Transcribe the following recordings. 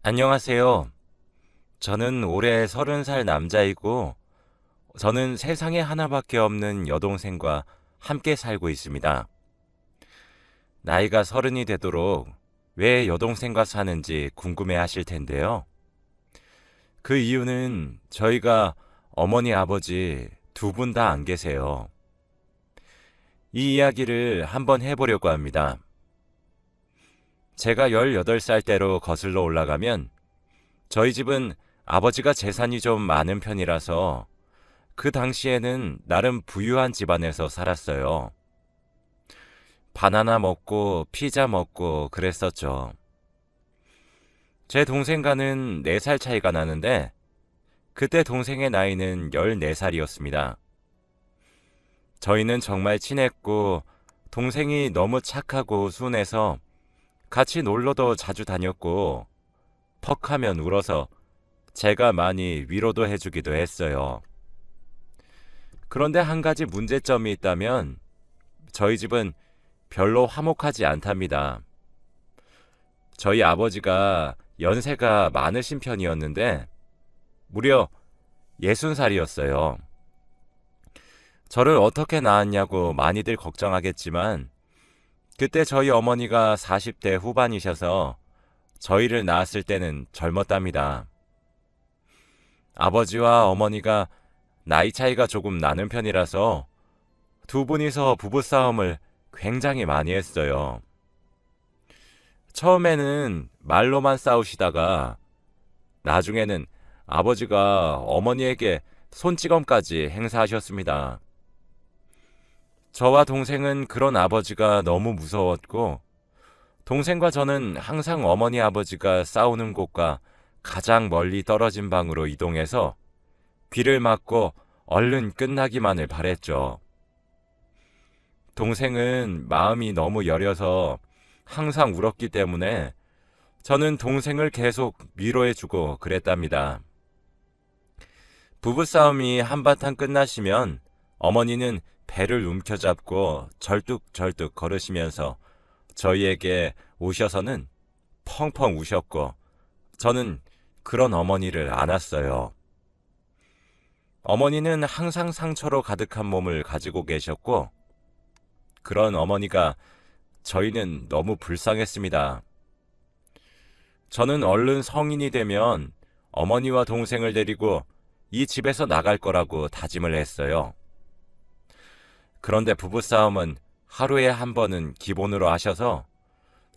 안녕하세요. 저는 올해 30살 남자이고, 저는 세상에 하나밖에 없는 여동생과 함께 살고 있습니다. 나이가 30이 되도록 왜 여동생과 사는지 궁금해 하실 텐데요. 그 이유는 저희가 어머니, 아버지 두 분 다 안 계세요. 이 이야기를 한번 해보려고 합니다. 제가 18살 때로 거슬러 올라가면 저희 집은 아버지가 재산이 좀 많은 편이라서 그 당시에는 나름 부유한 집안에서 살았어요. 바나나 먹고 피자 먹고 그랬었죠. 제 동생과는 4살 차이가 나는데 그때 동생의 나이는 14살이었습니다. 저희는 정말 친했고 동생이 너무 착하고 순해서 같이 놀러도 자주 다녔고 퍽 하면 울어서 제가 많이 위로도 해주기도 했어요. 그런데 한 가지 문제점이 있다면 저희 집은 별로 화목하지 않답니다. 저희 아버지가 연세가 많으신 편이었는데 무려 60살이었어요. 저를 어떻게 낳았냐고 많이들 걱정하겠지만 그때 저희 어머니가 40대 후반이셔서 저희를 낳았을 때는 젊었답니다. 아버지와 어머니가 나이 차이가 조금 나는 편이라서 두 분이서 부부싸움을 굉장히 많이 했어요. 처음에는 말로만 싸우시다가 나중에는 아버지가 어머니에게 손찌검까지 행사하셨습니다. 저와 동생은 그런 아버지가 너무 무서웠고 동생과 저는 항상 어머니 아버지가 싸우는 곳과 가장 멀리 떨어진 방으로 이동해서 귀를 막고 얼른 끝나기만을 바랬죠. 동생은 마음이 너무 여려서 항상 울었기 때문에 저는 동생을 계속 위로해주고 그랬답니다. 부부싸움이 한바탕 끝나시면 어머니는 배를 움켜잡고 절뚝절뚝 걸으시면서 저희에게 오셔서는 펑펑 우셨고 저는 그런 어머니를 안았어요. 어머니는 항상 상처로 가득한 몸을 가지고 계셨고 그런 어머니가 저희는 너무 불쌍했습니다. 저는 얼른 성인이 되면 어머니와 동생을 데리고 이 집에서 나갈 거라고 다짐을 했어요. 그런데 부부싸움은 하루에 한 번은 기본으로 하셔서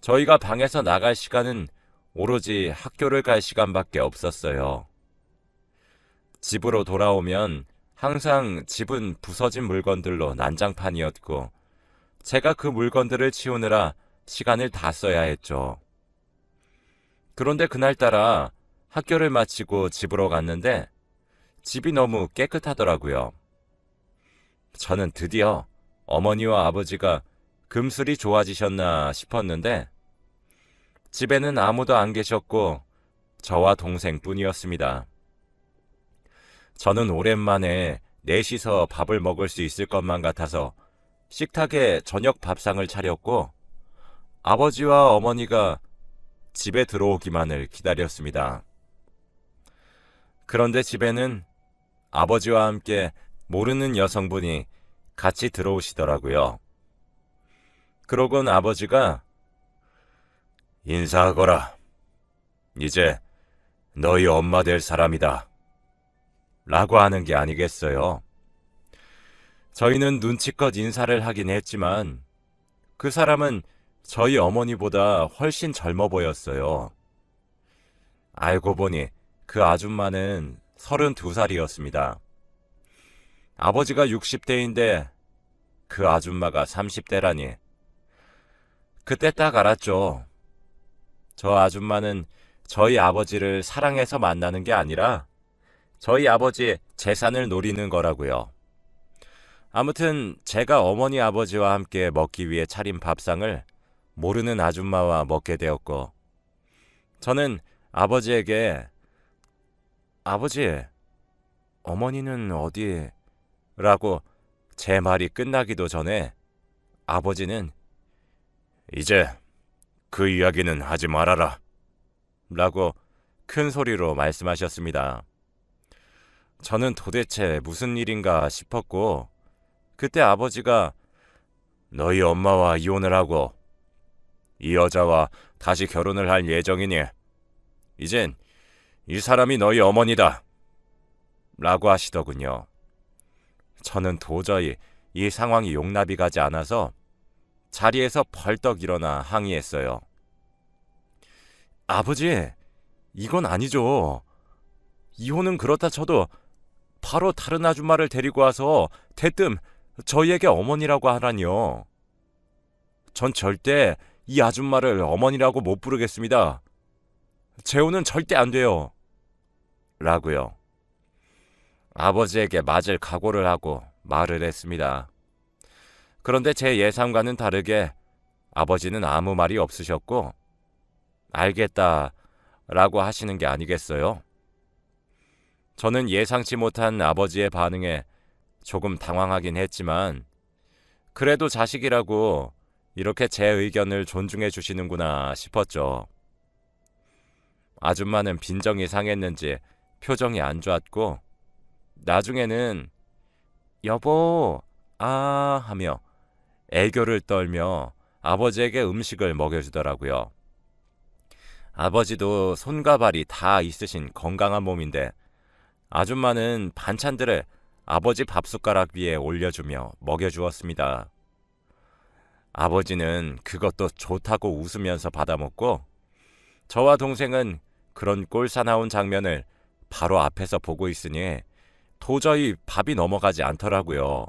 저희가 방에서 나갈 시간은 오로지 학교를 갈 시간밖에 없었어요. 집으로 돌아오면 항상 집은 부서진 물건들로 난장판이었고 제가 그 물건들을 치우느라 시간을 다 써야 했죠. 그런데 그날따라 학교를 마치고 집으로 갔는데 집이 너무 깨끗하더라고요. 저는 드디어 어머니와 아버지가 금슬이 좋아지셨나 싶었는데 집에는 아무도 안 계셨고 저와 동생뿐이었습니다. 저는 오랜만에 넷이서 밥을 먹을 수 있을 것만 같아서 식탁에 저녁 밥상을 차렸고 아버지와 어머니가 집에 들어오기만을 기다렸습니다. 그런데 집에는 아버지와 함께 모르는 여성분이 같이 들어오시더라고요. 그러곤 아버지가 인사하거라. 이제 너희 엄마 될 사람이다. 라고 하는 게 아니겠어요. 저희는 눈치껏 인사를 하긴 했지만 그 사람은 저희 어머니보다 훨씬 젊어 보였어요. 알고 보니 그 아줌마는 32살이었습니다. 아버지가 60대인데 그 아줌마가 30대라니. 그때 딱 알았죠. 저 아줌마는 저희 아버지를 사랑해서 만나는 게 아니라 저희 아버지의 재산을 노리는 거라고요. 아무튼 제가 어머니 아버지와 함께 먹기 위해 차린 밥상을 모르는 아줌마와 먹게 되었고 저는 아버지에게 아버지, 어머니는 어디? 라고 제 말이 끝나기도 전에 아버지는 이제 그 이야기는 하지 말아라 라고 큰 소리로 말씀하셨습니다. 저는 도대체 무슨 일인가 싶었고 그때 아버지가 너희 엄마와 이혼을 하고 이 여자와 다시 결혼을 할 예정이니 이젠 이 사람이 너희 어머니다 라고 하시더군요. 저는 도저히 이 상황이 용납이 가지 않아서 자리에서 벌떡 일어나 항의했어요. 아버지, 이건 아니죠. 이혼은 그렇다 쳐도 바로 다른 아줌마를 데리고 와서 대뜸 저희에게 어머니라고 하라니요. 전 절대 이 아줌마를 어머니라고 못 부르겠습니다. 재혼은 절대 안 돼요. 라고요. 아버지에게 맞을 각오를 하고 말을 했습니다. 그런데 제 예상과는 다르게 아버지는 아무 말이 없으셨고 알겠다 라고 하시는 게 아니겠어요? 저는 예상치 못한 아버지의 반응에 조금 당황하긴 했지만 그래도 자식이라고 이렇게 제 의견을 존중해 주시는구나 싶었죠. 아줌마는 빈정이 상했는지 표정이 안 좋았고 나중에는 여보, 하며 애교를 떨며 아버지에게 음식을 먹여주더라고요. 아버지도 손과 발이 다 있으신 건강한 몸인데 아줌마는 반찬들을 아버지 밥숟가락 위에 올려주며 먹여주었습니다. 아버지는 그것도 좋다고 웃으면서 받아먹고 저와 동생은 그런 꼴사나운 장면을 바로 앞에서 보고 있으니 도저히 밥이 넘어가지 않더라고요.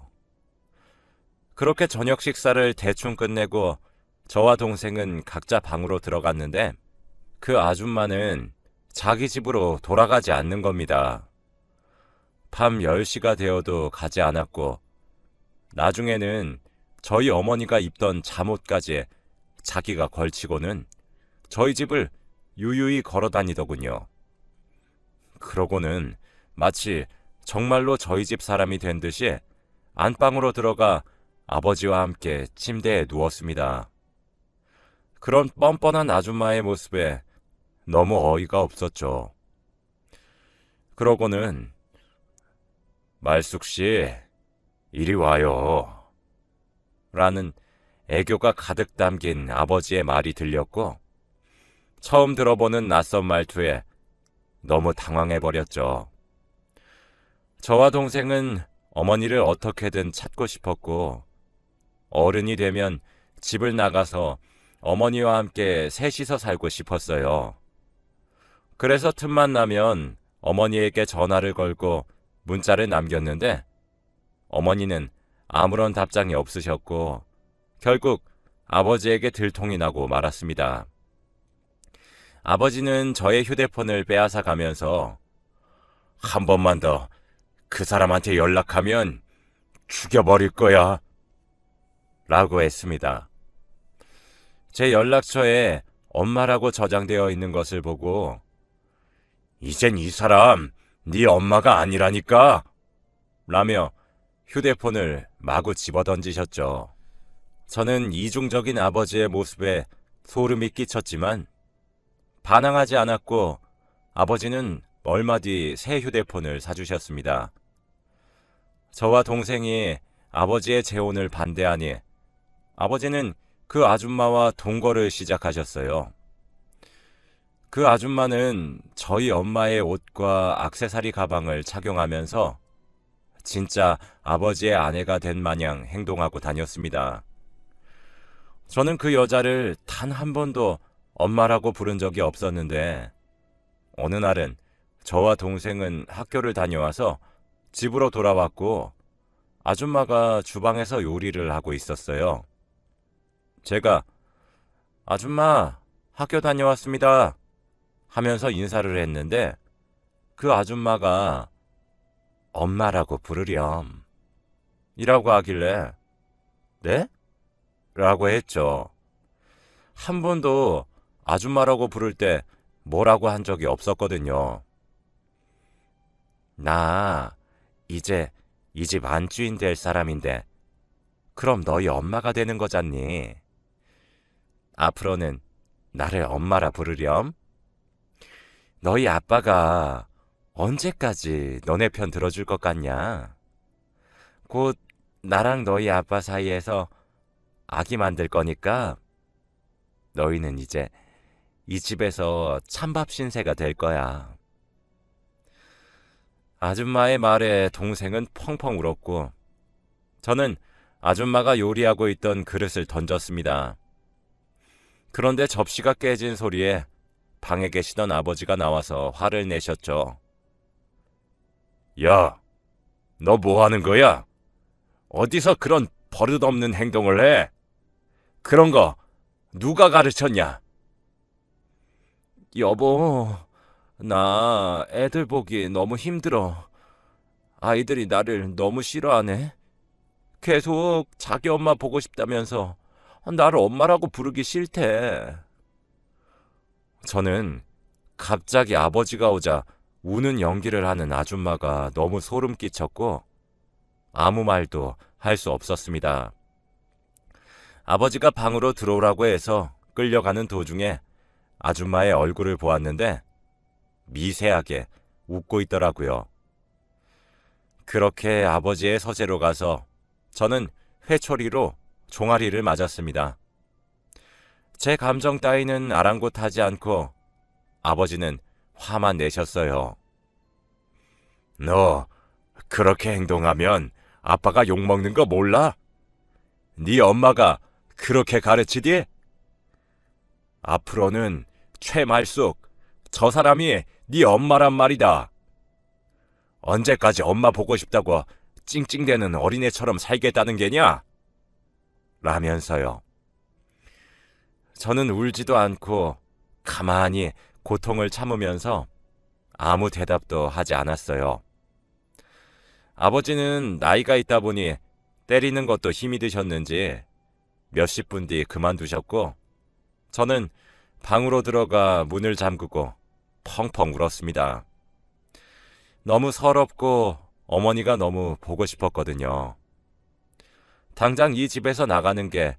그렇게 저녁 식사를 대충 끝내고 저와 동생은 각자 방으로 들어갔는데 그 아줌마는 자기 집으로 돌아가지 않는 겁니다. 밤 10시가 되어도 가지 않았고 나중에는 저희 어머니가 입던 잠옷까지 자기가 걸치고는 저희 집을 유유히 걸어 다니더군요. 그러고는 마치 정말로 저희 집 사람이 된 듯이 안방으로 들어가 아버지와 함께 침대에 누웠습니다. 그런 뻔뻔한 아줌마의 모습에 너무 어이가 없었죠. 그러고는 말숙씨, 이리 와요. 라는 애교가 가득 담긴 아버지의 말이 들렸고 처음 들어보는 낯선 말투에 너무 당황해버렸죠. 저와 동생은 어머니를 어떻게든 찾고 싶었고 어른이 되면 집을 나가서 어머니와 함께 셋이서 살고 싶었어요. 그래서 틈만 나면 어머니에게 전화를 걸고 문자를 남겼는데 어머니는 아무런 답장이 없으셨고 결국 아버지에게 들통이 나고 말았습니다. 아버지는 저의 휴대폰을 빼앗아 가면서 한 번만 더 그 사람한테 연락하면 죽여버릴 거야 라고 했습니다. 제 연락처에 엄마라고 저장되어 있는 것을 보고 이젠 이 사람 네 엄마가 아니라니까 라며 휴대폰을 마구 집어던지셨죠. 저는 이중적인 아버지의 모습에 소름이 끼쳤지만 반항하지 않았고 아버지는 얼마 뒤 새 휴대폰을 사주셨습니다. 저와 동생이 아버지의 재혼을 반대하니 아버지는 그 아줌마와 동거를 시작하셨어요. 그 아줌마는 저희 엄마의 옷과 액세서리 가방을 착용하면서 진짜 아버지의 아내가 된 마냥 행동하고 다녔습니다. 저는 그 여자를 단 한 번도 엄마라고 부른 적이 없었는데 어느 날은 저와 동생은 학교를 다녀와서 집으로 돌아왔고 아줌마가 주방에서 요리를 하고 있었어요. 제가 아줌마 학교 다녀왔습니다 하면서 인사를 했는데 그 아줌마가 엄마라고 부르렴 이라고 하길래 네? 라고 했죠. 한 번도 아줌마라고 부를 때 뭐라고 한 적이 없었거든요. 나 이제 이 집 안주인 될 사람인데 그럼 너희 엄마가 되는 거잖니. 앞으로는 나를 엄마라 부르렴. 너희 아빠가 언제까지 너네 편 들어줄 것 같냐? 곧 나랑 너희 아빠 사이에서 아기 만들 거니까 너희는 이제 이 집에서 찬밥 신세가 될 거야. 아줌마의 말에 동생은 펑펑 울었고 저는 아줌마가 요리하고 있던 그릇을 던졌습니다. 그런데 접시가 깨진 소리에 방에 계시던 아버지가 나와서 화를 내셨죠. 야, 너 뭐 하는 거야? 어디서 그런 버릇없는 행동을 해? 그런 거 누가 가르쳤냐? 여보, 나 애들 보기 너무 힘들어. 아이들이 나를 너무 싫어하네. 계속 자기 엄마 보고 싶다면서 나를 엄마라고 부르기 싫대. 저는 갑자기 아버지가 오자 우는 연기를 하는 아줌마가 너무 소름 끼쳤고 아무 말도 할 수 없었습니다. 아버지가 방으로 들어오라고 해서 끌려가는 도중에 아줌마의 얼굴을 보았는데 미세하게 웃고 있더라고요. 그렇게 아버지의 서재로 가서 저는 회초리로 종아리를 맞았습니다. 제 감정 따위는 아랑곳하지 않고 아버지는 화만 내셨어요. 너 그렇게 행동하면 아빠가 욕먹는 거 몰라? 네 엄마가 그렇게 가르치디? 앞으로는 최말숙 저 사람이 네 엄마란 말이다. 언제까지 엄마 보고 싶다고 찡찡대는 어린애처럼 살겠다는 게냐? 라면서요. 저는 울지도 않고 가만히 고통을 참으면서 아무 대답도 하지 않았어요. 아버지는 나이가 있다 보니 때리는 것도 힘이 드셨는지 몇십 분 뒤 그만두셨고 저는 방으로 들어가 문을 잠그고 펑펑 울었습니다. 너무 서럽고 어머니가 너무 보고 싶었거든요. 당장 이 집에서 나가는 게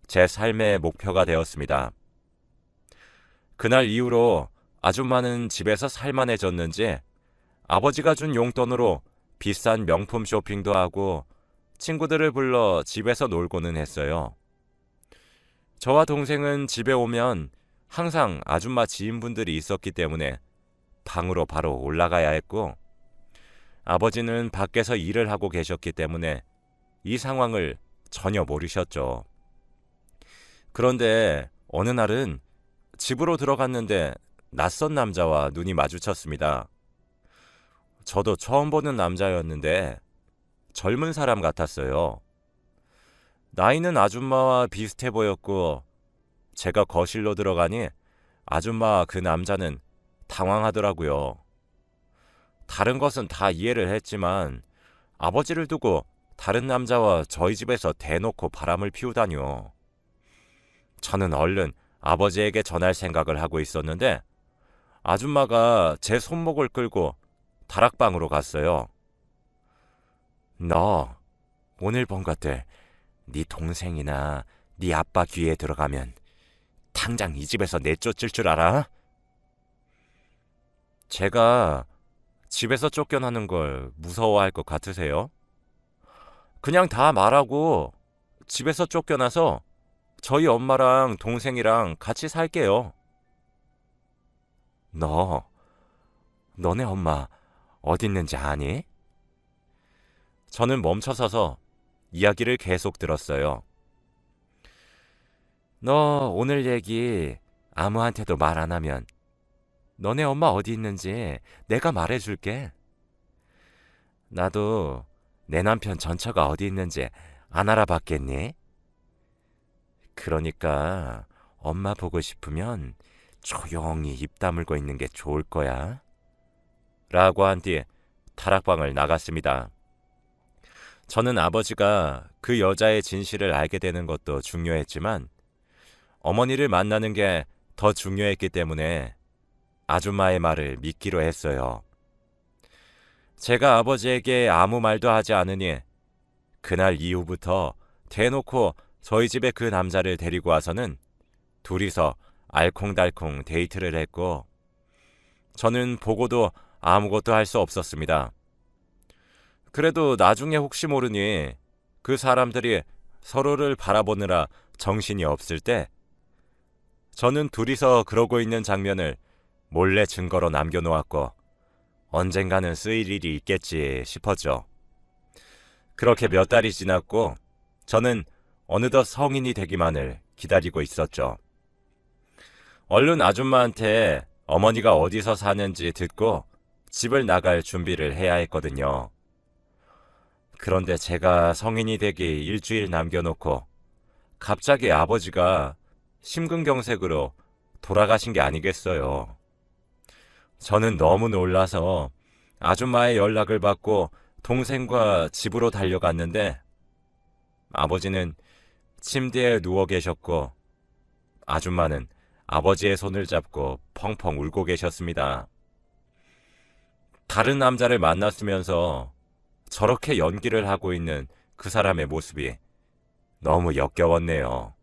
제 삶의 목표가 되었습니다. 그날 이후로 아줌마는 집에서 살만해졌는지 아버지가 준 용돈으로 비싼 명품 쇼핑도 하고 친구들을 불러 집에서 놀고는 했어요. 저와 동생은 집에 오면 항상 아줌마 지인분들이 있었기 때문에 방으로 바로 올라가야 했고 아버지는 밖에서 일을 하고 계셨기 때문에 이 상황을 전혀 모르셨죠. 그런데 어느 날은 집으로 들어갔는데 낯선 남자와 눈이 마주쳤습니다. 저도 처음 보는 남자였는데 젊은 사람 같았어요. 나이는 아줌마와 비슷해 보였고 제가 거실로 들어가니 아줌마와 그 남자는 당황하더라고요. 다른 것은 다 이해를 했지만 아버지를 두고 다른 남자와 저희 집에서 대놓고 바람을 피우다니요. 저는 얼른 아버지에게 전할 생각을 하고 있었는데 아줌마가 제 손목을 끌고 다락방으로 갔어요. 너 오늘 본 것들 네 동생이나 네 아빠 귀에 들어가면 당장 이 집에서 내쫓을 줄 알아? 제가 집에서 쫓겨나는 걸 무서워할 것 같으세요? 그냥 다 말하고 집에서 쫓겨나서 저희 엄마랑 동생이랑 같이 살게요. 너네 엄마 어디 있는지 아니? 저는 멈춰서서 이야기를 계속 들었어요. 너 오늘 얘기 아무한테도 말 안 하면 너네 엄마 어디 있는지 내가 말해줄게. 나도 내 남편 전처가 어디 있는지 안 알아봤겠니? 그러니까 엄마 보고 싶으면 조용히 입 다물고 있는 게 좋을 거야. 라고 한 뒤 다락방을 나갔습니다. 저는 아버지가 그 여자의 진실을 알게 되는 것도 중요했지만 어머니를 만나는 게 더 중요했기 때문에 아줌마의 말을 믿기로 했어요. 제가 아버지에게 아무 말도 하지 않으니 그날 이후부터 대놓고 저희 집에 그 남자를 데리고 와서는 둘이서 알콩달콩 데이트를 했고 저는 보고도 아무것도 할 수 없었습니다. 그래도 나중에 혹시 모르니 그 사람들이 서로를 바라보느라 정신이 없을 때 저는 둘이서 그러고 있는 장면을 몰래 증거로 남겨놓았고 언젠가는 쓰일 일이 있겠지 싶었죠. 그렇게 몇 달이 지났고 저는 어느덧 성인이 되기만을 기다리고 있었죠. 얼른 아줌마한테 어머니가 어디서 사는지 듣고 집을 나갈 준비를 해야 했거든요. 그런데 제가 성인이 되기 일주일 남겨놓고 갑자기 아버지가 심근경색으로 돌아가신 게 아니겠어요. 저는 너무 놀라서 아줌마의 연락을 받고 동생과 집으로 달려갔는데 아버지는 침대에 누워 계셨고 아줌마는 아버지의 손을 잡고 펑펑 울고 계셨습니다. 다른 남자를 만났으면서 저렇게 연기를 하고 있는 그 사람의 모습이 너무 역겨웠네요.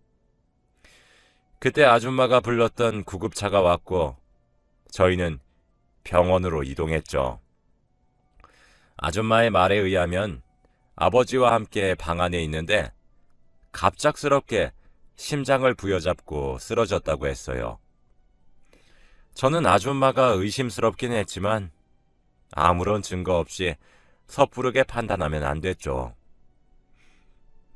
그때 아줌마가 불렀던 구급차가 왔고 저희는 병원으로 이동했죠. 아줌마의 말에 의하면 아버지와 함께 방 안에 있는데 갑작스럽게 심장을 부여잡고 쓰러졌다고 했어요. 저는 아줌마가 의심스럽긴 했지만 아무런 증거 없이 섣부르게 판단하면 안 됐죠.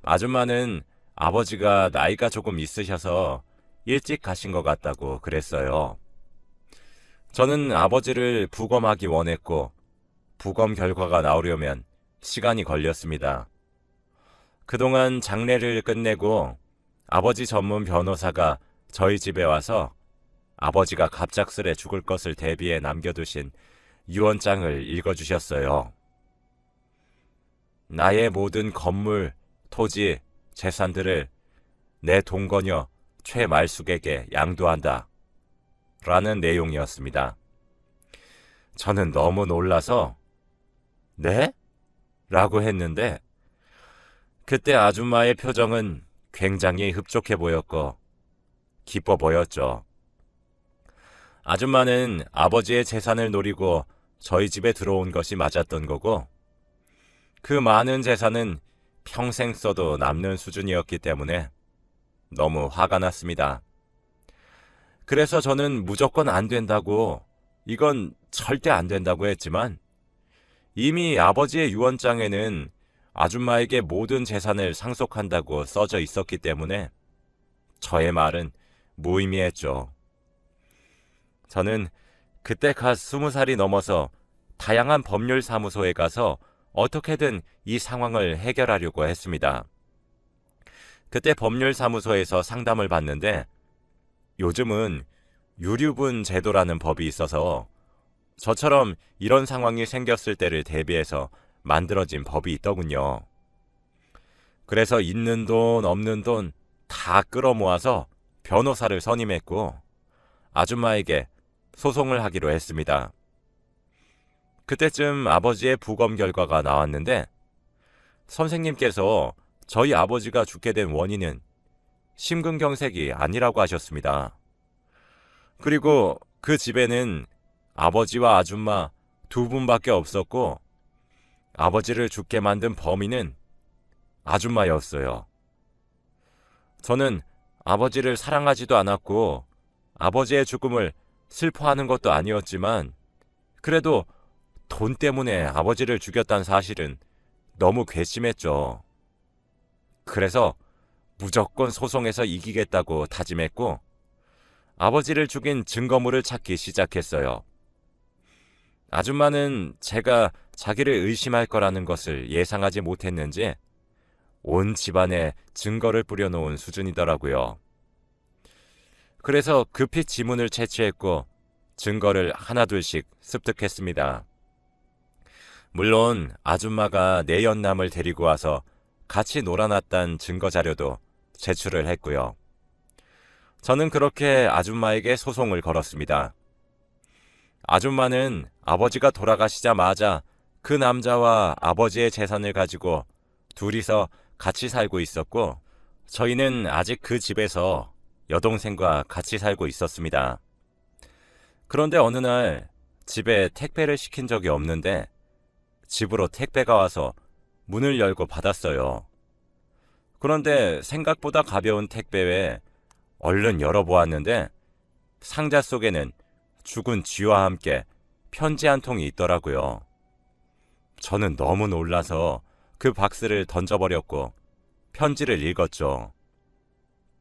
아줌마는 아버지가 나이가 조금 있으셔서 일찍 가신 것 같다고 그랬어요. 저는 아버지를 부검하기 원했고 부검 결과가 나오려면 시간이 걸렸습니다. 그동안 장례를 끝내고 아버지 전문 변호사가 저희 집에 와서 아버지가 갑작스레 죽을 것을 대비해 남겨두신 유언장을 읽어주셨어요. 나의 모든 건물, 토지, 재산들을 내 동거녀 최말숙에게 양도한다. 라는 내용이었습니다. 저는 너무 놀라서 네? 라고 했는데 그때 아줌마의 표정은 굉장히 흡족해 보였고 기뻐 보였죠. 아줌마는 아버지의 재산을 노리고 저희 집에 들어온 것이 맞았던 거고 그 많은 재산은 평생 써도 남는 수준이었기 때문에 너무 화가 났습니다. 그래서 저는 무조건 안 된다고, 이건 절대 안 된다고 했지만 이미 아버지의 유언장에는 아줌마에게 모든 재산을 상속한다고 써져 있었기 때문에 저의 말은 무의미했죠. 저는 그때 갓 20살이 넘어서 다양한 법률 사무소에 가서 어떻게든 이 상황을 해결하려고 했습니다. 그때 법률 사무소에서 상담을 받는데 요즘은 유류분 제도라는 법이 있어서 저처럼 이런 상황이 생겼을 때를 대비해서 만들어진 법이 있더군요. 그래서 있는 돈 없는 돈 다 끌어모아서 변호사를 선임했고 아줌마에게 소송을 하기로 했습니다. 그때쯤 아버지의 부검 결과가 나왔는데 선생님께서 저희 아버지가 죽게 된 원인은 심근경색이 아니라고 하셨습니다. 그리고 그 집에는 아버지와 아줌마 두 분밖에 없었고 아버지를 죽게 만든 범인은 아줌마였어요. 저는 아버지를 사랑하지도 않았고 아버지의 죽음을 슬퍼하는 것도 아니었지만 그래도 돈 때문에 아버지를 죽였다는 사실은 너무 괘씸했죠. 그래서 무조건 소송에서 이기겠다고 다짐했고 아버지를 죽인 증거물을 찾기 시작했어요. 아줌마는 제가 자기를 의심할 거라는 것을 예상하지 못했는지 온 집안에 증거를 뿌려놓은 수준이더라고요. 그래서 급히 지문을 채취했고 증거를 하나둘씩 습득했습니다. 물론 아줌마가 내연남을 데리고 와서 같이 놀아놨단 증거자료도 제출을 했고요. 저는 그렇게 아줌마에게 소송을 걸었습니다. 아줌마는 아버지가 돌아가시자마자 그 남자와 아버지의 재산을 가지고 둘이서 같이 살고 있었고 저희는 아직 그 집에서 여동생과 같이 살고 있었습니다. 그런데 어느 날 집에 택배를 시킨 적이 없는데 집으로 택배가 와서 문을 열고 받았어요. 그런데 생각보다 가벼운 택배에 얼른 열어보았는데 상자 속에는 죽은 쥐와 함께 편지 한 통이 있더라고요. 저는 너무 놀라서 그 박스를 던져버렸고 편지를 읽었죠.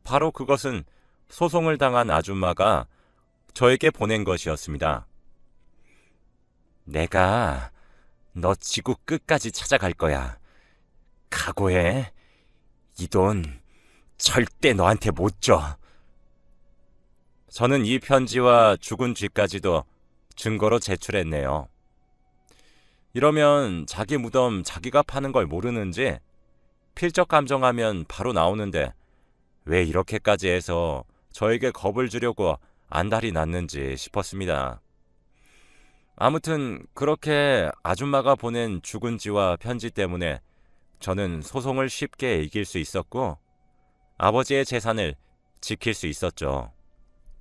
바로 그것은 소송을 당한 아줌마가 저에게 보낸 것이었습니다. 내가 너 지구 끝까지 찾아갈 거야. 각오해. 이 돈 절대 너한테 못 줘. 저는 이 편지와 죽은 쥐까지도 증거로 제출했네요. 이러면 자기 무덤 자기가 파는 걸 모르는지 필적 감정하면 바로 나오는데 왜 이렇게까지 해서 저에게 겁을 주려고 안달이 났는지 싶었습니다. 아무튼 그렇게 아줌마가 보낸 죽은 쥐와 편지 때문에 저는 소송을 쉽게 이길 수 있었고 아버지의 재산을 지킬 수 있었죠.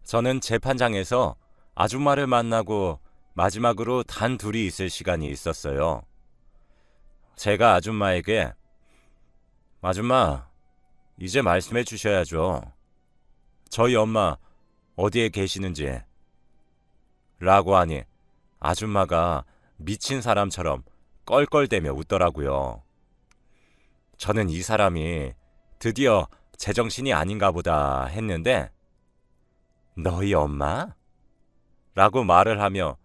저는 재판장에서 아줌마를 만나고 마지막으로 단 둘이 있을 시간이 있었어요. 제가 아줌마에게 아줌마, 이제 말씀해 주셔야죠. 저희 엄마 어디에 계시는지 라고 하니 아줌마가 미친 사람처럼 껄껄대며 웃더라고요. 저는 이 사람이 드디어 제정신이 아닌가 보다 했는데 너희 엄마? 라고 말을 하며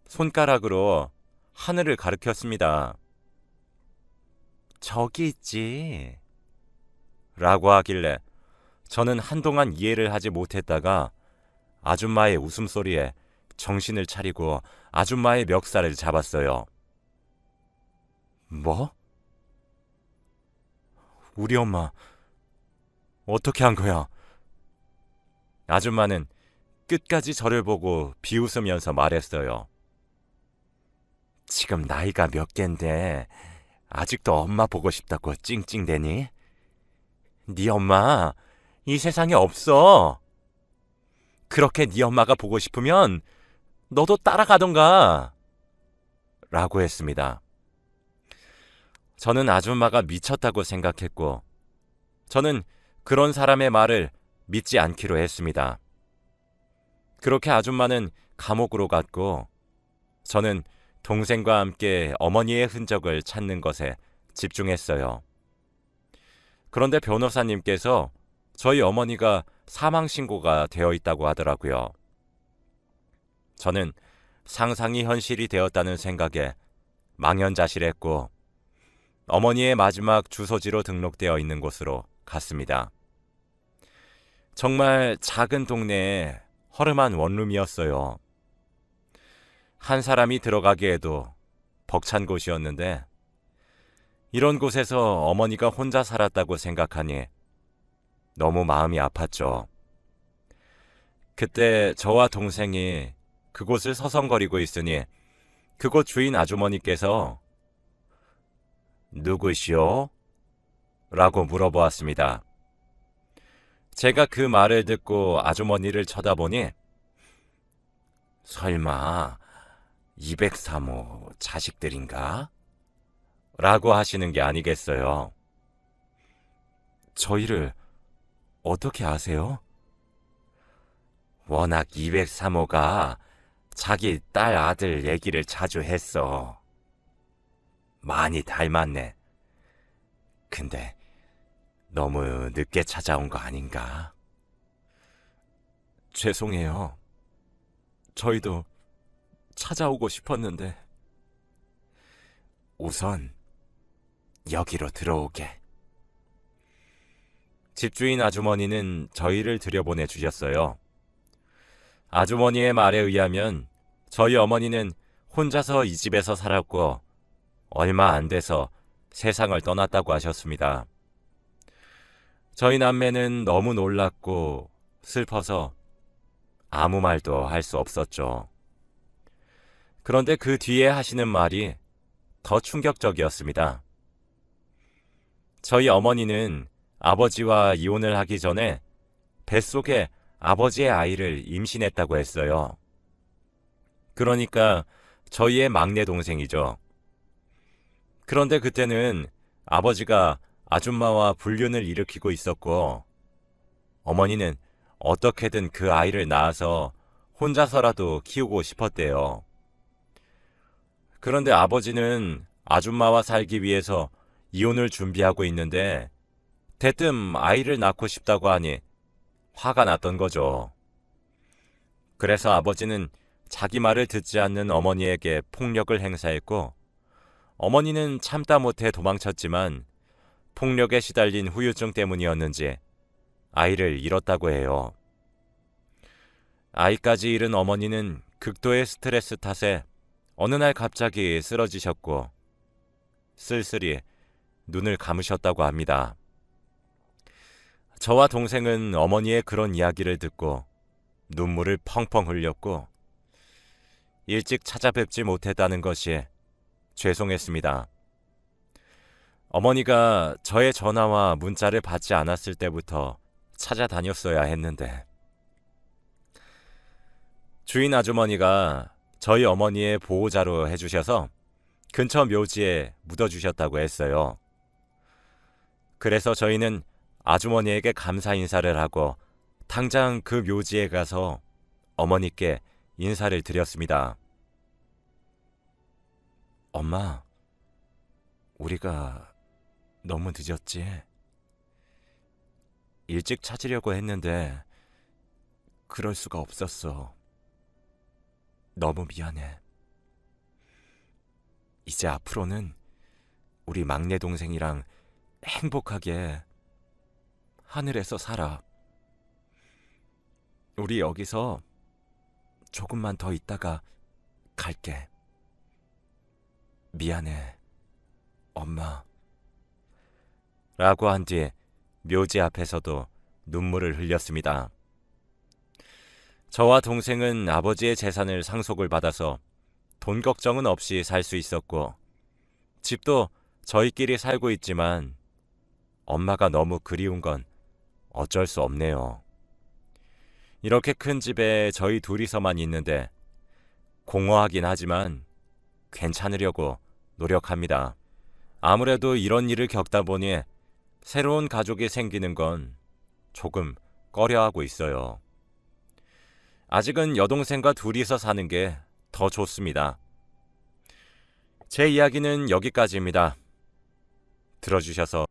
손가락으로 하늘을 가리켰습니다. 저기 있지. 라고 하길래 저는 한동안 이해를 하지 못했다가 아줌마의 웃음소리에 정신을 차리고 아줌마의 멱살을 잡았어요. 뭐? 우리 엄마 어떻게 한 거야? 아줌마는 끝까지 저를 보고 비웃으면서 말했어요. 지금 나이가 몇 갠데 아직도 엄마 보고 싶다고 찡찡대니? 네 엄마 이 세상에 없어. 그렇게 네 엄마가 보고 싶으면 너도 따라가던가. 라고 했습니다. 저는 아줌마가 미쳤다고 생각했고 저는 그런 사람의 말을 믿지 않기로 했습니다. 그렇게 아줌마는 감옥으로 갔고 저는 동생과 함께 어머니의 흔적을 찾는 것에 집중했어요. 그런데 변호사님께서 저희 어머니가 사망신고가 되어 있다고 하더라고요. 저는 상상이 현실이 되었다는 생각에 망연자실했고 어머니의 마지막 주소지로 등록되어 있는 곳으로 갔습니다. 정말 작은 동네에 허름한 원룸이었어요. 한 사람이 들어가기에도 벅찬 곳이었는데 이런 곳에서 어머니가 혼자 살았다고 생각하니 너무 마음이 아팠죠. 그때 저와 동생이 그곳을 서성거리고 있으니 그곳 주인 아주머니께서 누구시오? 라고 물어보았습니다. 제가 그 말을 듣고 아주머니를 쳐다보니 설마 203호 자식들인가? 라고 하시는 게 아니겠어요. 저희를 어떻게 아세요? 워낙 203호가 자기 딸 아들 얘기를 자주 했어. 많이 닮았네. 근데 너무 늦게 찾아온 거 아닌가? 죄송해요. 저희도 찾아오고 싶었는데. 우선 여기로 들어오게. 집주인 아주머니는 저희를 들여보내 주셨어요. 아주머니의 말에 의하면 저희 어머니는 혼자서 이 집에서 살았고 얼마 안 돼서 세상을 떠났다고 하셨습니다. 저희 남매는 너무 놀랐고 슬퍼서 아무 말도 할 수 없었죠. 그런데 그 뒤에 하시는 말이 더 충격적이었습니다. 저희 어머니는 아버지와 이혼을 하기 전에 뱃속에 아버지의 아이를 임신했다고 했어요. 그러니까 저희의 막내 동생이죠. 그런데 그때는 아버지가 아줌마와 불륜을 일으키고 있었고, 어머니는 어떻게든 그 아이를 낳아서 혼자서라도 키우고 싶었대요. 그런데 아버지는 아줌마와 살기 위해서 이혼을 준비하고 있는데 대뜸 아이를 낳고 싶다고 하니 화가 났던 거죠. 그래서 아버지는 자기 말을 듣지 않는 어머니에게 폭력을 행사했고, 어머니는 참다 못해 도망쳤지만 폭력에 시달린 후유증 때문이었는지 아이를 잃었다고 해요. 아이까지 잃은 어머니는 극도의 스트레스 탓에 어느 날 갑자기 쓰러지셨고 쓸쓸히 눈을 감으셨다고 합니다. 저와 동생은 어머니의 그런 이야기를 듣고 눈물을 펑펑 흘렸고 일찍 찾아뵙지 못했다는 것이 죄송했습니다. 어머니가 저의 전화와 문자를 받지 않았을 때부터 찾아다녔어야 했는데, 주인 아주머니가 저희 어머니의 보호자로 해주셔서 근처 묘지에 묻어주셨다고 했어요. 그래서 저희는 아주머니에게 감사 인사를 하고 당장 그 묘지에 가서 어머니께 인사를 드렸습니다. 엄마, 우리가 너무 늦었지? 일찍 찾으려고 했는데 그럴 수가 없었어. 너무 미안해. 이제 앞으로는 우리 막내 동생이랑 행복하게 하늘에서 살아. 우리 여기서 조금만 더 있다가 갈게. 미안해, 엄마. 라고 한 뒤 묘지 앞에서도 눈물을 흘렸습니다. 저와 동생은 아버지의 재산을 상속을 받아서 돈 걱정은 없이 살 수 있었고, 집도 저희끼리 살고 있지만 엄마가 너무 그리운 건 어쩔 수 없네요. 이렇게 큰 집에 저희 둘이서만 있는데 공허하긴 하지만 괜찮으려고 노력합니다. 아무래도 이런 일을 겪다 보니 새로운 가족이 생기는 건 조금 꺼려하고 있어요. 아직은 여동생과 둘이서 사는 게 더 좋습니다. 제 이야기는 여기까지입니다. 들어주셔서